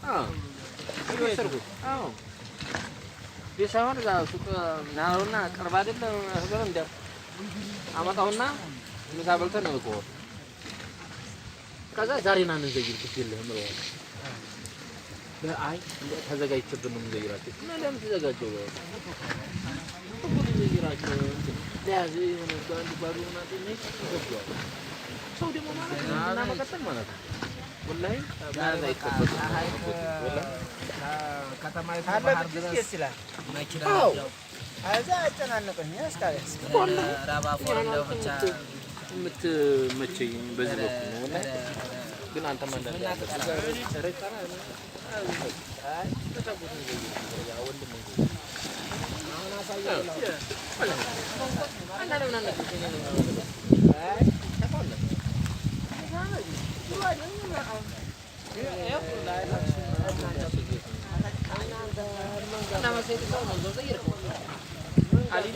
አዎ ይወሰርኩት አዎ ቢሳውን እዛ ሱቅ ናውና ቅርብ አይደለም ህበር እንደ አመጣውና ምሳ በልተን ነው እኮ ከዛ ዛሬ ና እንዘይር ትችልህ ምሮ አይ ተዘጋጅተብን ነው የምንዘይራቸው እና ለምን ተዘጋጀው ዘይራቸው ለያዝ የሆነ አንድ ባዶ ማለት ነው ይገባል ሰው ደግሞ ማለት እና መቀጠል ማለት ነው ወላሂ ባዛ ይከፈት ወላሂ ከተማይቱ ባህር ድረስ ይላል መኪና ነው አዛ አጨናነቀኝ እስካለስ ራባ ፎረንዳው ብቻ የምትመቸኝ በዚህ በኩል ነው ወላሂ ግን አንተ ማን እንዳለ አይ ተታቦት ነው ያ ወንድም ነው አሁን አሳየው አና ለምን አነከኝ አይ ተቆለ أنا ما سيد الله من زوجي يركض. علي.